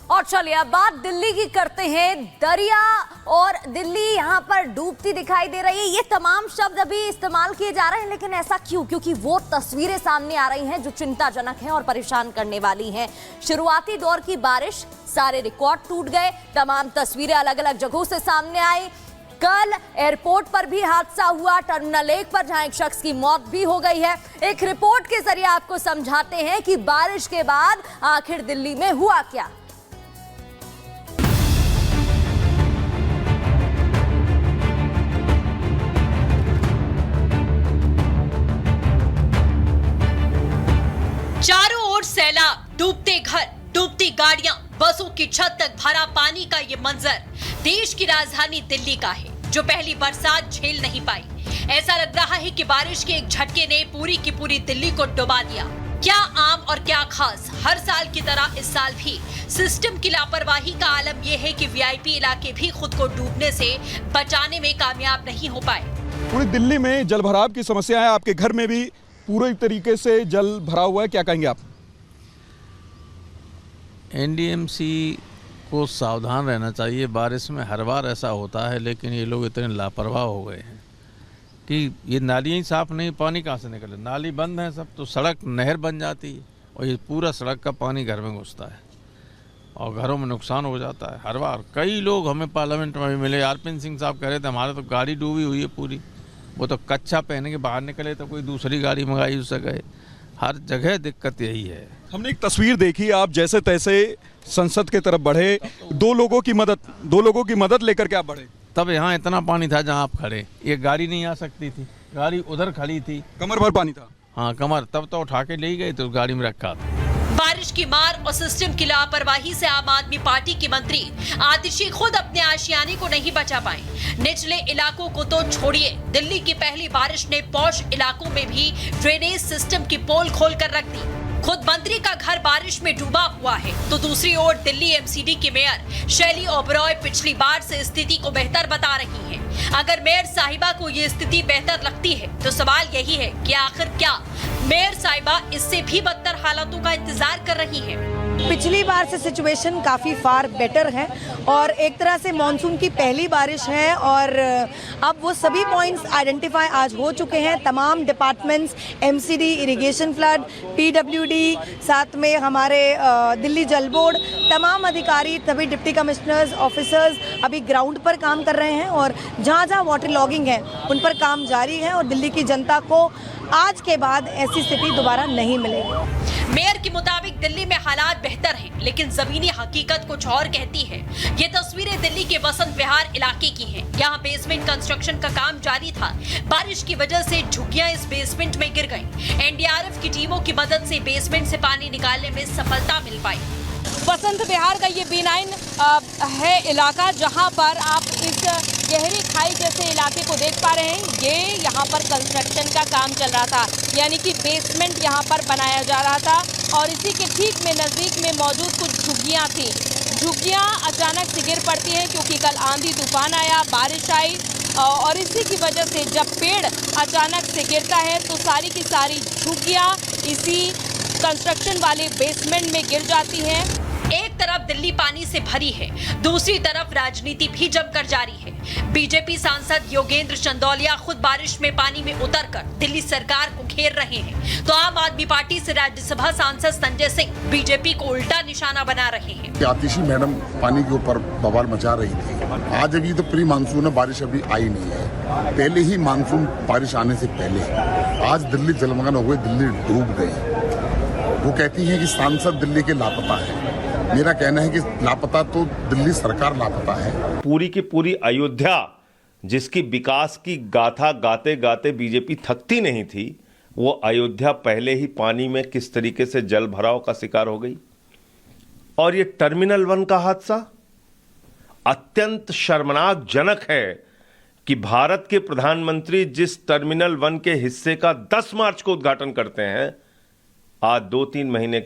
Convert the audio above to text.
और चलिए अब बात दिल्ली की करते हैं। दरिया और दिल्ली यहाँ पर डूबती दिखाई दे रही है। ये तमाम शब्द अभी इस्तेमाल किए जा रहे हैं, लेकिन ऐसा क्यों? क्योंकि वो तस्वीरें सामने आ रही हैं जो चिंताजनक हैं और परेशान करने वाली हैं। शुरुआती दौर की बारिश, सारे रिकॉर्ड टूट गए, तमाम तस्वीरें अलग अलग जगहों से सामने आई। कल एयरपोर्ट पर भी हादसा हुआ, टर्मिनल 1 पर, जहां एक शख्स की मौत भी हो गई है। एक रिपोर्ट के जरिए आपको समझाते हैं कि बारिश के बाद आखिर दिल्ली में हुआ क्या। चारों ओर सैलाब, डूबते घर, डूबती गाड़ियां, बसों की छत तक भरा पानी का ये मंजर देश की राजधानी दिल्ली का है, जो पहली बरसात झेल नहीं पाई। ऐसा लग रहा है कि बारिश के एक झटके ने पूरी की पूरी दिल्ली को डुबा दिया। क्या आम और क्या खास, हर साल की तरह इस साल भी सिस्टम की लापरवाही का आलम यह है कि वीआईपी इलाके भी खुद को डूबने से बचाने में कामयाब नहीं हो पाए। पूरी दिल्ली में जलभराव की समस्या है, आपके घर में भी पूरे तरीके से जल भरा हुआ है, क्या कहेंगे आप? एनडीएमसी को सावधान रहना चाहिए। बारिश में हर बार ऐसा होता है, लेकिन ये लोग इतने लापरवाह हो गए हैं कि ये नालियाँ ही साफ नहीं, पानी कहाँ से निकले? नाली बंद है सब, तो सड़क नहर बन जाती है और ये पूरा सड़क का पानी घर में घुसता है और घरों में नुकसान हो जाता है। हर बार कई लोग हमें पार्लियामेंट में भी मिले। आरपीएन सिंह साहब कह रहे थे हमारे तो गाड़ी डूबी हुई है पूरी, वो तो कच्चा पहने के बाहर निकले तो कोई दूसरी गाड़ी मंगाई उससे गए। हर जगह दिक्कत यही है। हमने एक तस्वीर देखी, आप जैसे तैसे संसद के तरफ बढ़े, दो लोगों की मदद लेकर के आप बढ़े। तब यहाँ इतना पानी था जहाँ आप खड़े, ये गाड़ी नहीं आ सकती थी, गाड़ी उधर खड़ी थी, कमर भर पानी था। हाँ कमर, तब तो उठा के ले गए तो गाड़ी में रखा था। बारिश की मार और सिस्टम की लापरवाही से आम आदमी पार्टी के मंत्री आतिशी खुद अपने आशियाने को नहीं बचा पाए। निचले इलाकों को तो छोड़िए, दिल्ली की पहली बारिश ने पॉश इलाकों में भी ड्रेनेज सिस्टम की पोल खोल कर रख दी। खुद मंत्री का घर बारिश में डूबा हुआ है, तो दूसरी ओर दिल्ली एमसीडी की मेयर शैली ओबरॉय पिछली बार से स्थिति को बेहतर बता रही हैं। अगर मेयर साहिबा को ये स्थिति बेहतर लगती है तो सवाल यही है कि आखिर क्या मेयर साहिबा इससे भी बदतर हालातों का इंतजार कर रही है? पिछली बार से सिचुएशन काफ़ी फार बेटर है और एक तरह से मॉनसून की पहली बारिश है और अब वो सभी पॉइंट्स आइडेंटिफाई आज हो चुके हैं। तमाम departments, MCD, irrigation flood, PWD, साथ में हमारे दिल्ली जल बोर्ड, तमाम अधिकारी, सभी डिप्टी कमिश्नर्स, ऑफिसर्स अभी ग्राउंड पर काम कर रहे हैं और जहाँ जहाँ वाटर लॉगिंग है उन पर काम जारी है और दिल्ली की जनता को आज के बाद ऐसी स्थिति दोबारा नहीं मिलेगी। मेयर के मुताबिक दिल्ली में हालात बेहतर हैं, लेकिन जमीनी हकीकत कुछ और कहती है। ये तस्वीरें दिल्ली के वसंत विहार इलाके की हैं। यहाँ बेसमेंट कंस्ट्रक्शन का काम जारी था। बारिश की वजह से झुग्गियां इस बेसमेंट में गिर गईं। एनडीआरएफ की टीमों की मदद से बेसमेंट से पानी निकालने में सफलता मिल पाई। वसंत विहार का ये B9 है इलाका, जहां पर आप इस गहरी खाई जैसे इलाके को देख पा रहे हैं। ये यहाँ पर कंस्ट्रक्शन का काम चल रहा था, यानी कि बेसमेंट यहाँ पर बनाया जा रहा था और इसी के ठीक में नज़दीक में मौजूद कुछ झुग्गियाँ थी। झुग्गियाँ अचानक से गिर पड़ती हैं क्योंकि कल आंधी तूफान आया, बारिश आई और इसी की वजह से जब पेड़ अचानक से गिरता है तो सारी की सारी झुग्गियाँ इसी कंस्ट्रक्शन वाले बेसमेंट में गिर जाती हैं। एक तरफ दिल्ली पानी से भरी है, दूसरी तरफ राजनीति भी जमकर जारी है। बीजेपी सांसद योगेंद्र चंदौलिया खुद बारिश में पानी में उतरकर दिल्ली सरकार को घेर रहे हैं, तो आम आदमी पार्टी से राज्यसभा सांसद संजय सिंह बीजेपी को उल्टा निशाना बना रहे हैं। आतिशी मैडम पानी के ऊपर बवाल मचा रही थी। आज अभी तो प्री मानसून है, बारिश अभी आई नहीं है, पहले ही मानसून बारिश आने से पहले आज दिल्ली जलमग्न हो गई, दिल्ली डूब गई। वो कहती है कि सांसद दिल्ली के लापता है। मेरा कहना है कि लापता तो दिल्ली सरकार लापता है। पूरी की पूरी अयोध्या, जिसकी विकास की गाथा गाते गाते बीजेपी थकती नहीं थी, वो अयोध्या पहले ही पानी में किस तरीके से जल भराव का शिकार हो गई। और ये टर्मिनल 1 का हादसा अत्यंत शर्मनाक जनक है कि भारत के प्रधानमंत्री जिस टर्मिनल 1 के हिस्से का 10 मार्च को उद्घाटन करते हैं, आज 2-3 महीने के